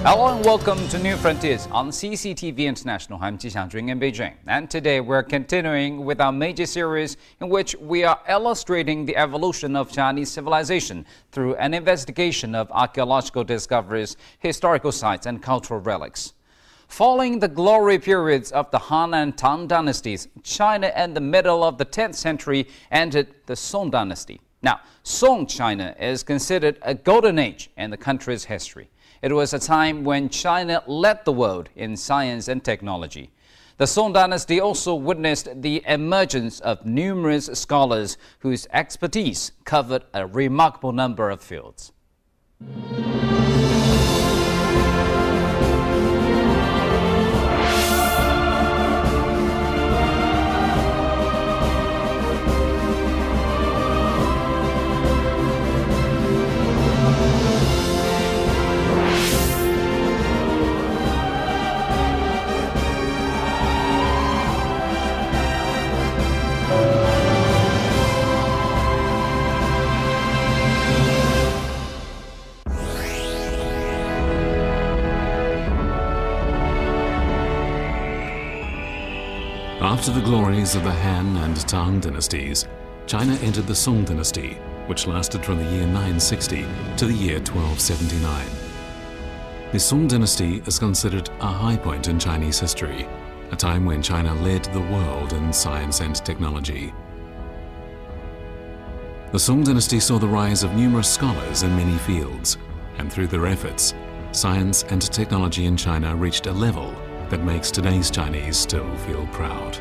Hello and welcome to New Frontiers on CCTV International. I'm Ji Xiangjun in Beijing. And today we're continuing with our major series in which we are illustrating the evolution of Chinese civilization through an investigation of archaeological discoveries, historical sites and cultural relics. Following the glory periods of the Han and Tang dynasties, China in the middle of the 10th century entered the Song Dynasty. Now, Song China is considered a golden age in the country's history. It was a time when China led the world in science and technology. The Song Dynasty also witnessed the emergence of numerous scholars whose expertise covered a remarkable number of fields. After the glories of the Han and Tang dynasties, China entered the Song Dynasty, which lasted from the year 960 to the year 1279. The Song Dynasty is considered a high point in Chinese history, a time when China led the world in science and technology. The Song Dynasty saw the rise of numerous scholars in many fields, and through their efforts, science and technology in China reached a level that makes today's Chinese still feel proud.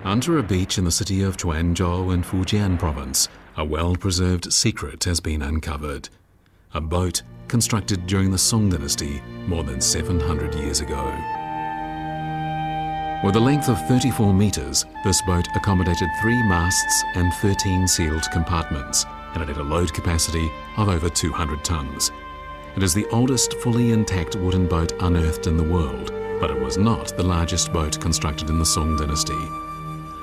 Under a beach in the city of Quanzhou in Fujian province, a well-preserved secret has been uncovered. A boat constructed during the Song Dynasty more than 700 years ago. With a length of 34 meters, this boat accommodated 3 masts and 13 sealed compartments, and it had a load capacity of over 200 tons. It is the oldest fully intact wooden boat unearthed in the world, but it was not the largest boat constructed in the Song Dynasty.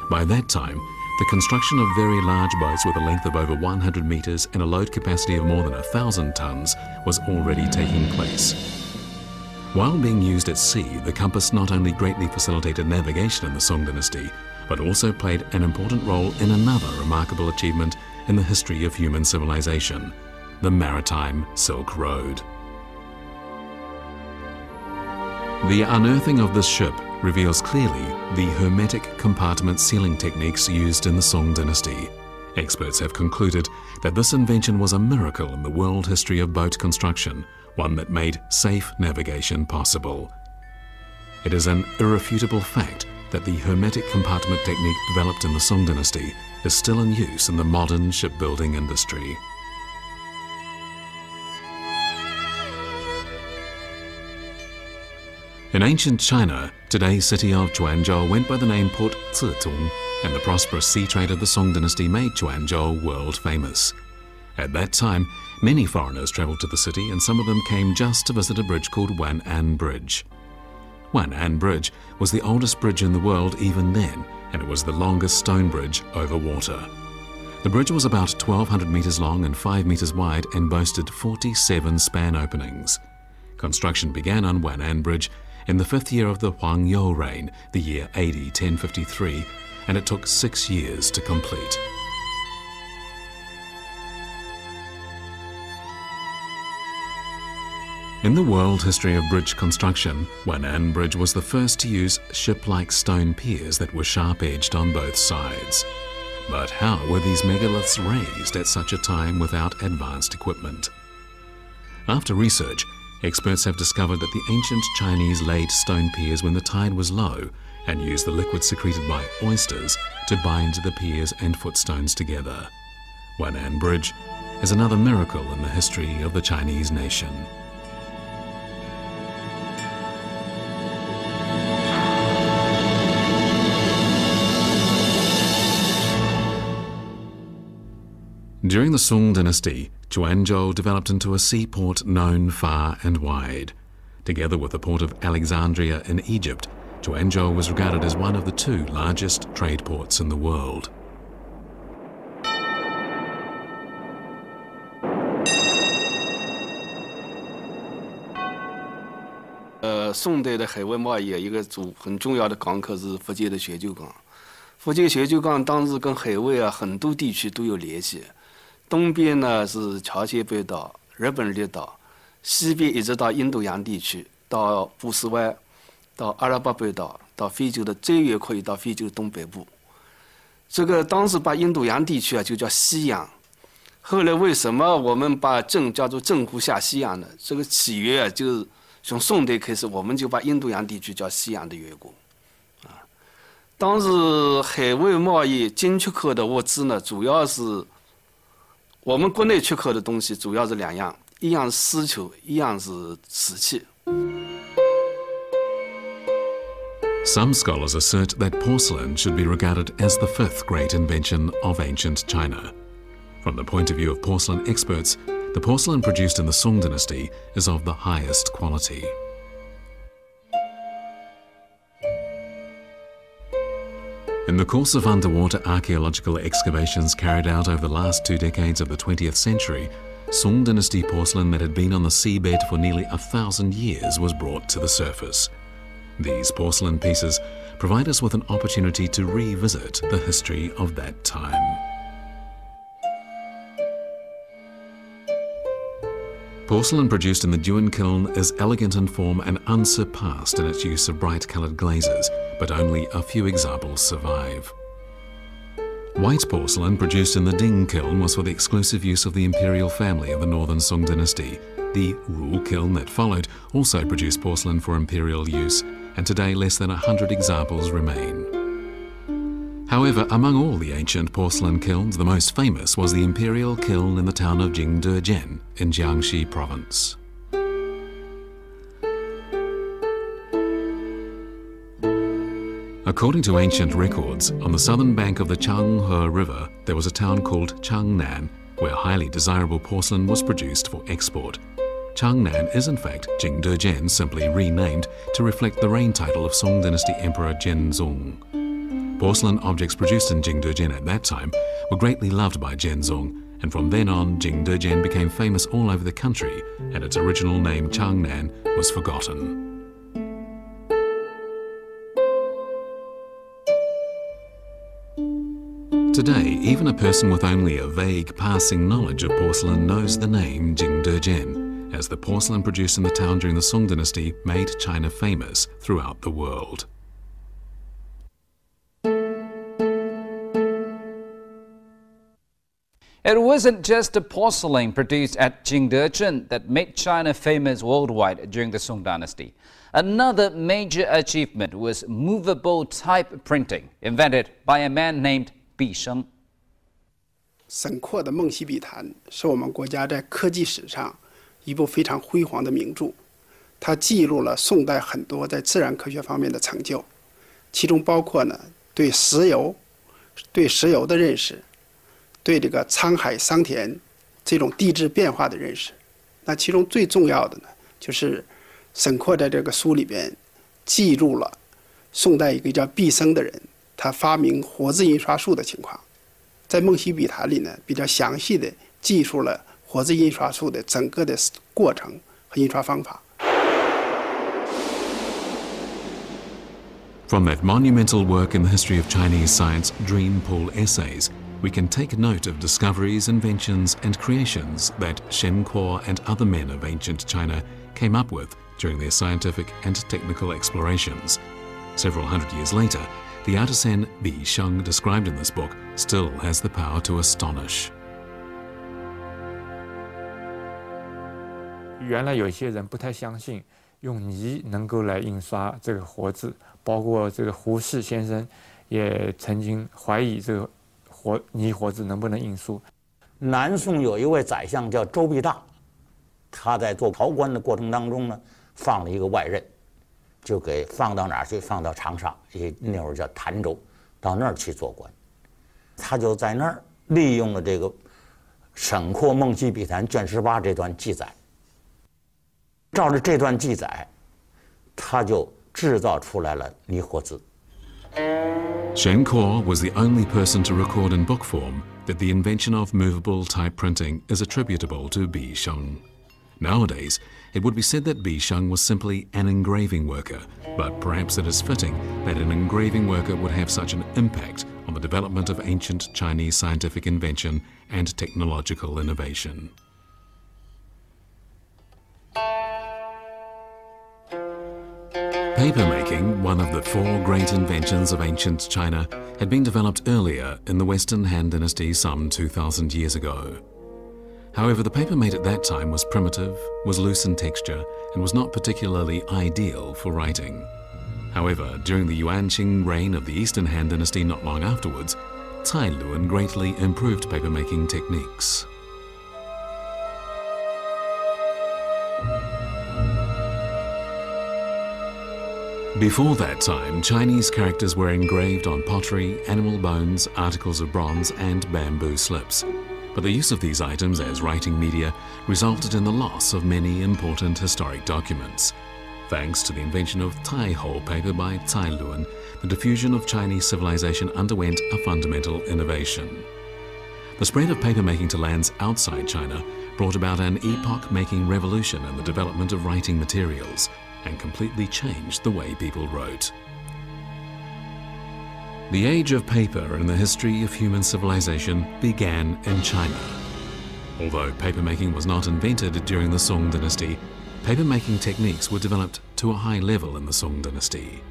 By that time, the construction of very large boats with a length of over 100 meters and a load capacity of more than 1,000 tons was already taking place. While being used at sea, the compass not only greatly facilitated navigation in the Song Dynasty, but also played an important role in another remarkable achievement in the history of human civilization, the maritime Silk Road. The unearthing of this ship reveals clearly the hermetic compartment sealing techniques used in the Song Dynasty. Experts have concluded that this invention was a miracle in the world history of boat construction, one that made safe navigation possible. It is an irrefutable fact that the hermetic compartment technique developed in the Song Dynasty is still in use in the modern shipbuilding industry. In ancient China, today's city of Quanzhou went by the name Port Zitung, and the prosperous sea trade of the Song Dynasty made Quanzhou world famous. At that time, many foreigners traveled to the city, and some of them came just to visit a bridge called Wan'an Bridge. Wan'an Bridge was the oldest bridge in the world even then, and it was the longest stone bridge over water. The bridge was about 1,200 meters long and 5 meters wide and boasted 47 span openings. Construction began on Wan'an Bridge in the 5th year of the Huang You reign, the year AD 1053, and it took 6 years to complete. In the world history of bridge construction, Wan'an Bridge was the first to use ship-like stone piers that were sharp-edged on both sides. But how were these megaliths raised at such a time without advanced equipment? After research, experts have discovered that the ancient Chinese laid stone piers when the tide was low and used the liquid secreted by oysters to bind the piers and footstones together. Wan'an Bridge is another miracle in the history of the Chinese nation. During the Song dynasty, Quanzhou developed into a seaport known far and wide. Together with the port of Alexandria in Egypt, Quanzhou was regarded as one of the two largest trade ports in the world. 宋代的海外贸易一个很重要的港口是福建的泉州港。福建泉州港当时跟海外很多地区都有联系。东边呢是朝鲜半岛、日本列岛，西边一直到印度洋地区，到波斯湾，到阿拉伯半岛，到非洲的最远可以到非洲东北部。这个当时把印度洋地区就叫西洋。后来为什么我们把镇叫做镇湖下西洋呢？这个起源就是从宋代开始，我们就把印度洋地区叫西洋的缘故。当时海外贸易进出口的物资呢，主要是我们国内出口的东西，主要是两样，一样是丝绸，一样是瓷器。 Some scholars assert that porcelain should be regarded as the fifth great invention of ancient China. From the point of view of porcelain experts, the porcelain produced in the Song dynasty is of the highest quality. In the course of underwater archaeological excavations carried out over the last 2 decades of the 20th century, Song dynasty porcelain that had been on the seabed for nearly 1,000 years was brought to the surface. These porcelain pieces provide us with an opportunity to revisit the history of that time. Porcelain produced in the Duan kiln is elegant in form and unsurpassed in its use of bright-coloured glazes, but only a few examples survive. White porcelain produced in the Ding kiln was for the exclusive use of the imperial family of the northern Song dynasty. The Ru kiln that followed also produced porcelain for imperial use, and today less than 100 examples remain. However, among all the ancient porcelain kilns, the most famous was the imperial kiln in the town of Jingdejian in Jiangxi province. According to ancient records, on the southern bank of the Changhe River, there was a town called Changnan, where highly desirable porcelain was produced for export. Changnan is in fact Jingdejian, simply renamed to reflect the reign title of Song dynasty Emperor Zhenzong. Porcelain objects produced in Jingdejian at that time were greatly loved by Zhenzong, and from then on Jingdejian became famous all over the country, and its original name Changnan was forgotten. Today, even a person with only a vague passing knowledge of porcelain knows the name Jingdejian, as the porcelain produced in the town during the Song dynasty made China famous throughout the world. It wasn't just the porcelain produced at Jingdejian that made China famous worldwide during the Song dynasty. Another major achievement was movable type printing, invented by a man named Bi Sheng. 沈括的《梦溪笔谈》是我们国家在科技史上一部非常辉煌的名著，它记录了宋代很多在自然科学方面的成就，其中包括对石油的认识。 对这个沧海桑田这种地质变化的认识，那其中最重要的就是沈括在这个书里边记录了宋代一个叫毕生的人，他发明活字印刷术的情况，在《梦溪笔谈》里比较详细的记述了活字印刷术的整个的过程和印刷方法。 From that monumental work in the history of Chinese science, Dream Pool Essays, we can take note of discoveries, inventions and creations that Shen Kuo and other men of ancient China came up with during their scientific and technical explorations. Several hundred years later, the artisan Bi Sheng described in this book still has the power to astonish. 原来有些人不太相信用泥能够来印刷这个活字，包括这个胡适先生也曾经怀疑这个泥活字能不能印书。南宋有一位宰相叫周必大，他在做朝官的过程当中放了一个外任，就给放到哪儿去？放到长沙，那会儿叫潭州，到那儿去做官。他就在那儿利用了这个沈括《梦溪笔谈》卷18这段记载，照着这段记载，他就制造出来了泥活字。Shen Kuo was the only person to record in book form that the invention of movable type printing is attributable to Bi Sheng. Nowadays, it would be said that Bi Sheng was simply an engraving worker, but perhaps it is fitting that an engraving worker would have such an impact on the development of ancient Chinese scientific invention and technological innovation. Papermaking, one of the 4 great inventions of ancient China, had been developed earlier in the Western Han Dynasty some 2,000 years ago. However, the paper made at that time was primitive, was loose in texture, and was not particularly ideal for writing. However, during the Yuanqing reign of the Eastern Han Dynasty not long afterwards, Cai Luan greatly improved papermaking techniques. Before that time, Chinese characters were engraved on pottery, animal bones, articles of bronze, and bamboo slips. But the use of these items as writing media resulted in the loss of many important historic documents. Thanks to the invention of Tai-Ho paper by Cai Luan, the diffusion of Chinese civilization underwent a fundamental innovation. The spread of papermaking to lands outside China brought about an epoch-making revolution in the development of writing materials and completely changed the way people wrote. The age of paper in the history of human civilization began in China. Although papermaking was not invented during the Song Dynasty, papermaking techniques were developed to a high level in the Song Dynasty.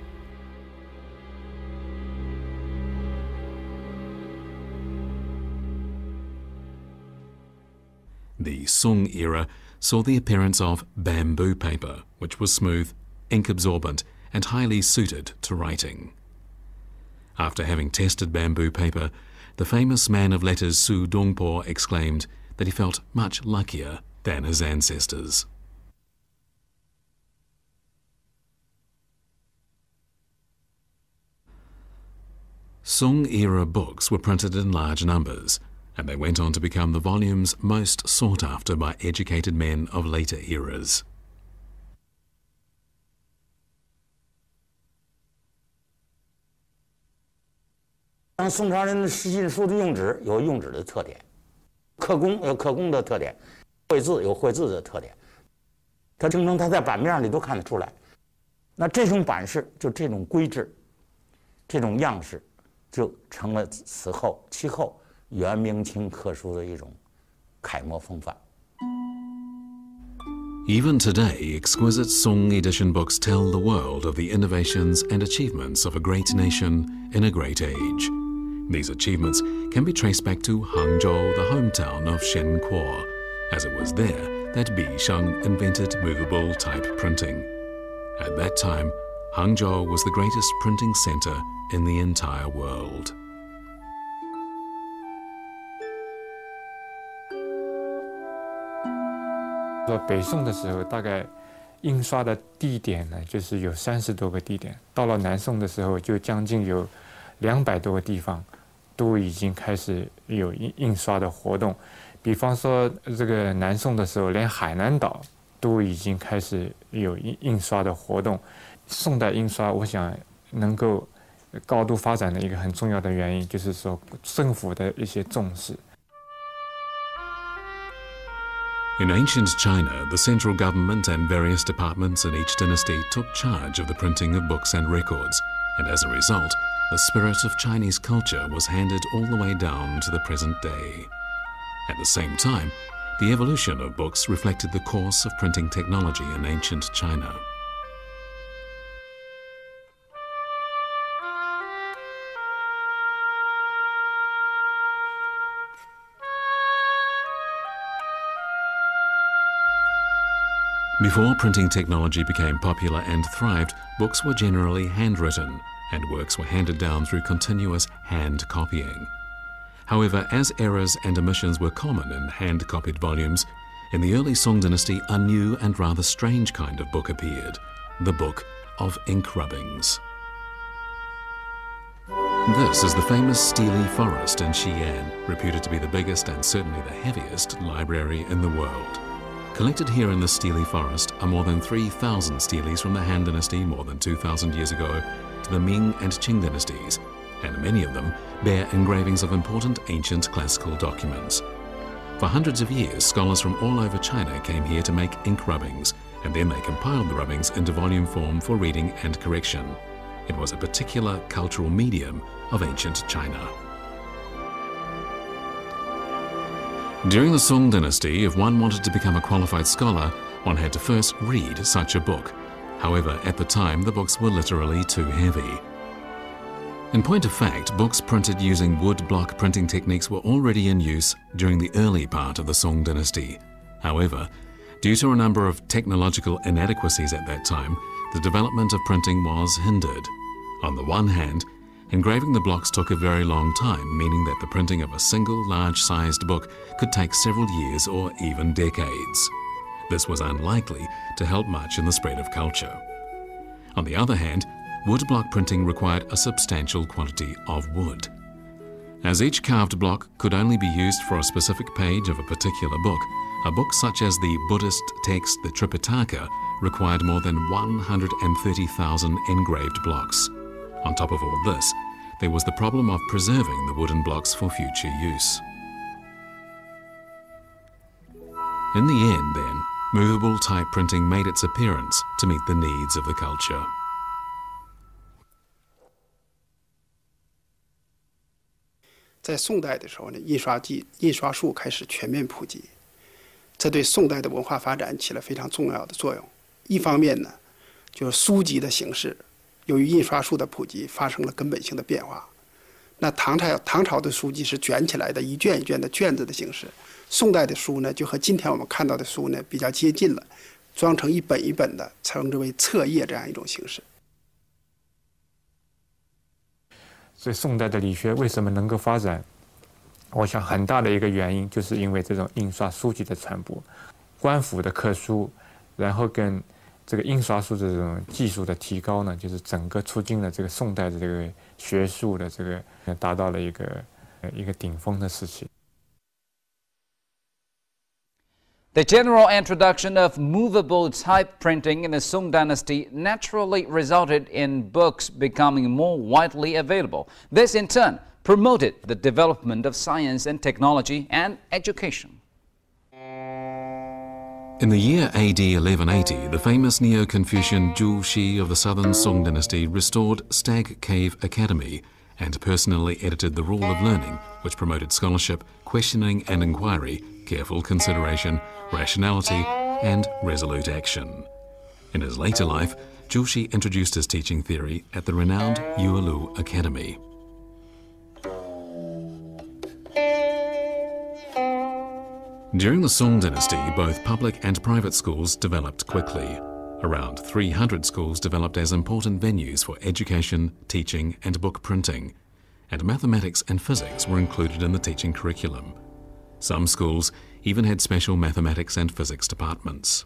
The Song era saw the appearance of bamboo paper, which was smooth, ink-absorbent, and highly suited to writing. After having tested bamboo paper, the famous man of letters Su Dongpo exclaimed that he felt much luckier than his ancestors. Song-era books were printed in large numbers, and they went on to become the volumes most sought after by educated men of later eras.像宋朝人的信书的用纸有用纸的特点，刻工有刻工的特点，绘字有绘字的特点，它形成它在版面里都看得出来。那这种版式就这种规制，这种样式，就成了其后元明清刻书的一种楷模风范。Even today, exquisite Song edition books tell the world of the innovations and achievements of a great nation in a great age. These achievements can be traced back to Hangzhou, the hometown of Shen Kuo, as it was there that Bi Sheng invented movable type printing. At that time, Hangzhou was the greatest printing center in the entire world. 说北宋的时候，大概印刷的地点呢，就是有30多个地点。到了南宋的时候，就将近有200多个地方都已经开始有印刷的活动。比方说，这个南宋的时候，连海南岛都已经开始有印刷的活动。宋代印刷，我想能够高度发展的一个很重要的原因，就是说政府的一些重视。 In ancient China, the central government and various departments in each dynasty took charge of the printing of books and records, and as a result, the spirit of Chinese culture was handed all the way down to the present day. At the same time, the evolution of books reflected the course of printing technology in ancient China. Before printing technology became popular and thrived, books were generally handwritten, and works were handed down through continuous hand copying. However, as errors and omissions were common in hand-copied volumes, in the early Song dynasty a new and rather strange kind of book appeared, the Book of Ink Rubbings. This is the famous Steely Forest in Xi'an, reputed to be the biggest and certainly the heaviest library in the world. Collected here in the Steely Forest are more than 3,000 steles from the Han Dynasty more than 2,000 years ago to the Ming and Qing dynasties, and many of them bear engravings of important ancient classical documents. For hundreds of years, scholars from all over China came here to make ink rubbings, and then they compiled the rubbings into volume form for reading and correction. It was a particular cultural medium of ancient China. During the Song Dynasty, if one wanted to become a qualified scholar, one had to first read such a book. However, at the time, the books were literally too heavy. In point of fact, books printed using wood block printing techniques were already in use during the early part of the Song Dynasty. However, due to a number of technological inadequacies at that time, the development of printing was hindered. On the one hand, engraving the blocks took a very long time, meaning that the printing of a single large-sized book could take several years or even decades. This was unlikely to help much in the spread of culture. On the other hand, wood block printing required a substantial quantity of wood. As each carved block could only be used for a specific page of a particular book, a book such as the Buddhist text, the Tripitaka, required more than 130,000 engraved blocks. On top of all this, there was the problem of preserving the wooden blocks for future use. In the end, then, movable type printing made its appearance to meet the needs of the culture. 在宋代的时候呢，印刷术开始全面普及，这对宋代的文化发展起了非常重要的作用。一方面呢，就是书籍的形式，由于印刷术的普及，发生了根本性的变化。那唐朝的书籍是卷起来的，一卷一卷的卷子的形式。宋代的书呢，就和今天我们看到的书呢比较接近了，装成一本一本的，称之为册页这样一种形式。 所以宋代的理学为什么能够发展？我想很大的一个原因就是因为这种印刷书籍的传播，官府的刻书，然后跟这个印刷术的这种技术的提高呢，就是整个促进了这个宋代的这个学术的这个达到了一个顶峰的时期。 The general introduction of movable type printing in the Song Dynasty naturally resulted in books becoming more widely available. This, in turn, promoted the development of science and technology and education. In the year AD 1180, the famous Neo-Confucian Zhu Xi of the southern Song Dynasty restored Stag Cave Academy and personally edited the Rule of Learning, which promoted scholarship, questioning and inquiry, careful consideration, rationality, and resolute action. In his later life, Zhu Xi introduced his teaching theory at the renowned Yuelu Academy. During the Song Dynasty, both public and private schools developed quickly. Around 300 schools developed as important venues for education, teaching, and book printing, and mathematics and physics were included in the teaching curriculum. Some schools even had special mathematics and physics departments.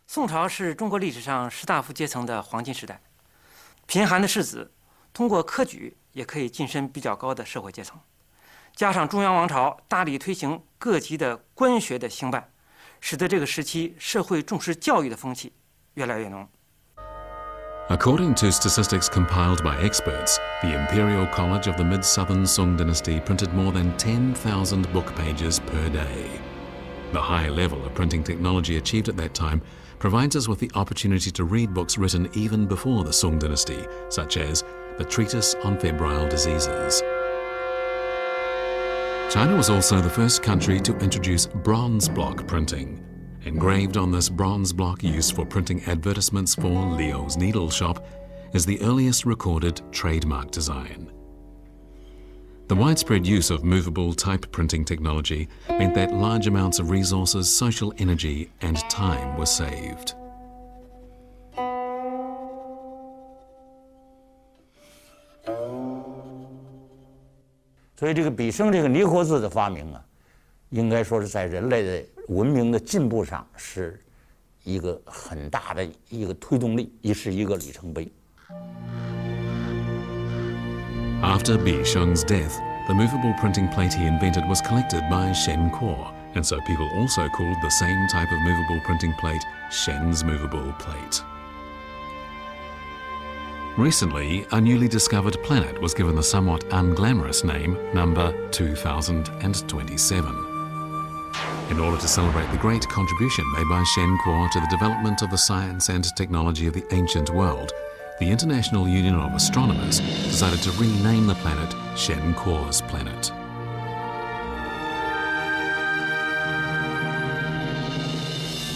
宋朝是中国历史上士大夫阶层的黄金时代，贫寒的士子通过科举也可以晋升比较高的社会阶层，加上中央王朝大力推行各级的官学的兴办，使得这个时期社会重视教育的风气越来越浓。 According to statistics compiled by experts, the Imperial College of the Mid-Southern Song Dynasty printed more than 10,000 book pages per day. The high level of printing technology achieved at that time provides us with the opportunity to read books written even before the Song Dynasty, such as the Treatise on Febrile Diseases. China was also the first country to introduce bronze block printing. Engraved on this bronze block used for printing advertisements for Leo's Needle Shop is the earliest recorded trademark design. The widespread use of movable type printing technology meant that large amounts of resources, social energy, and time were saved. 所以这个笔生这个泥活字的发明啊，应该说是在人类的文明的进步上是一个很大的一个推动力，也是一个里程碑。After Bi Sheng's death, the movable printing plate he invented was collected by Shen Kuo, and so people also called the same type of movable printing plate Shen's movable plate. Recently, a newly discovered planet was given the somewhat unglamorous name number 2027. In order to celebrate the great contribution made by Shen Kuo to the development of the science and technology of the ancient world, the International Union of Astronomers decided to rename the planet Shen Kuo's planet.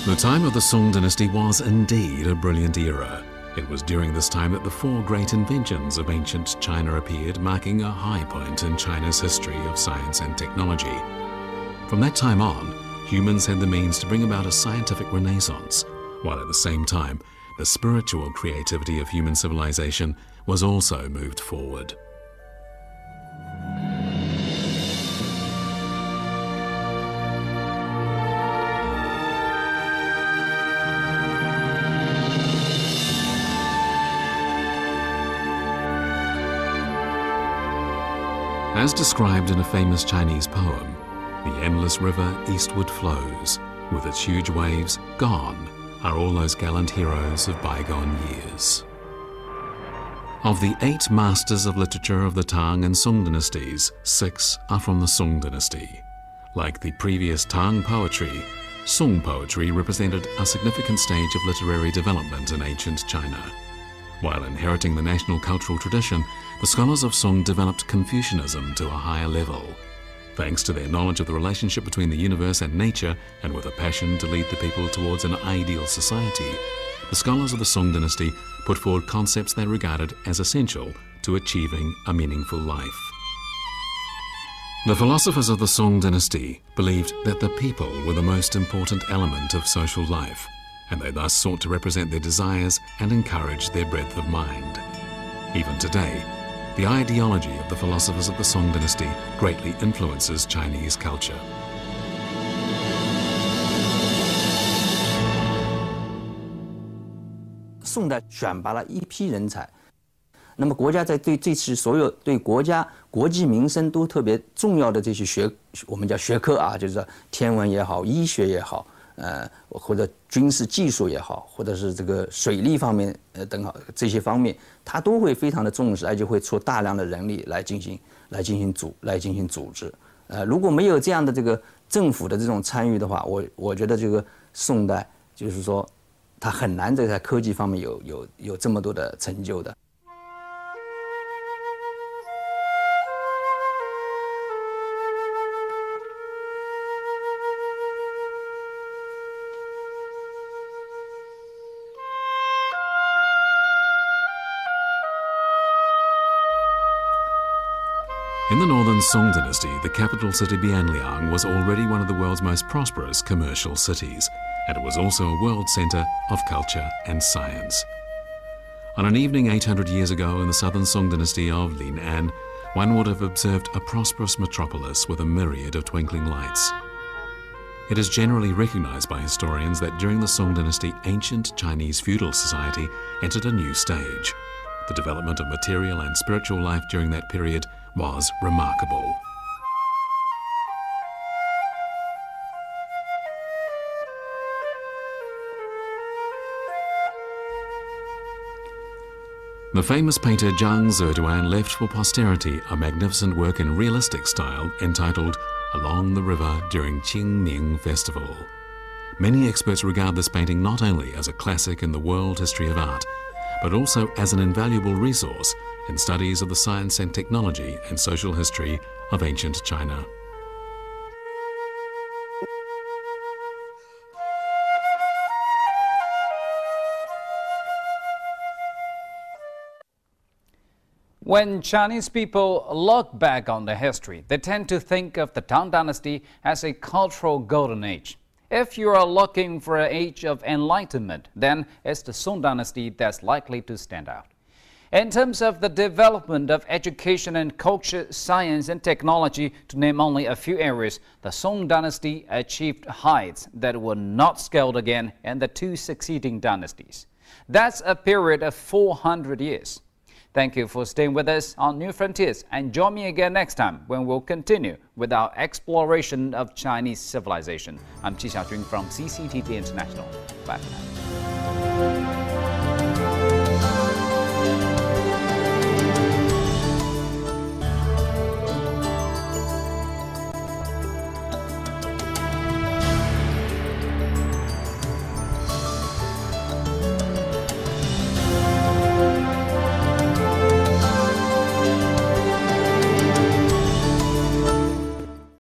The time of the Song Dynasty was indeed a brilliant era. It was during this time that the four great inventions of ancient China appeared, marking a high point in China's history of science and technology. From that time on, humans had the means to bring about a scientific renaissance, while at the same time, the spiritual creativity of human civilization was also moved forward. As described in a famous Chinese poem, the endless river eastward flows. With its huge waves, gone are all those gallant heroes of bygone years. Of the 8 masters of literature of the Tang and Song dynasties, 6 are from the Song dynasty. Like the previous Tang poetry, Song poetry represented a significant stage of literary development in ancient China. While inheriting the national cultural tradition, the scholars of Song developed Confucianism to a higher level. Thanks to their knowledge of the relationship between the universe and nature, and with a passion to lead the people towards an ideal society, the scholars of the Song dynasty put forward concepts they regarded as essential to achieving a meaningful life. The philosophers of the Song dynasty believed that the people were the most important element of social life, and they thus sought to represent their desires and encourage their breadth of mind. Even today, the ideology of the philosophers of the Song dynasty greatly influences Chinese culture. 宋代选拔了一批人才，那么国家在对这次所有对国家国计民生都特别重要的这些我们叫学科啊，就是说天文也好，医学也好，或者军事技术也好，或者是这个水利方面等好这些方面，他都会非常的重视，而且会出大量的人力来进行组织。如果没有这样的这个政府的这种参与的话，我觉得这个宋代就是说，它很难在科技方面有这么多的成就的。 In the northern Song dynasty, the capital city Bianliang was already one of the world's most prosperous commercial cities, and it was also a world centre of culture and science. On an evening 800 years ago in the southern Song dynasty of Lin'an, one would have observed a prosperous metropolis with a myriad of twinkling lights. It is generally recognised by historians that during the Song dynasty, ancient Chinese feudal society entered a new stage. The development of material and spiritual life during that period was remarkable. The famous painter Zhang Zheduan left for posterity a magnificent work in realistic style entitled Along the River During Qingming Festival. Many experts regard this painting not only as a classic in the world history of art, but also as an invaluable resource in studies of the science and technology and social history of ancient China. When Chinese people look back on their history, they tend to think of the Tang Dynasty as a cultural golden age. If you are looking for an age of enlightenment, then it's the Song Dynasty that's likely to stand out. In terms of the development of education and culture, science and technology, to name only a few areas, the Song dynasty achieved heights that were not scaled again in the two succeeding dynasties. That's a period of 400 years. Thank you for staying with us on New Frontiers, and join me again next time when we'll continue with our exploration of Chinese civilization. I'm Qi Xiaojun from CCTV International. Bye for now.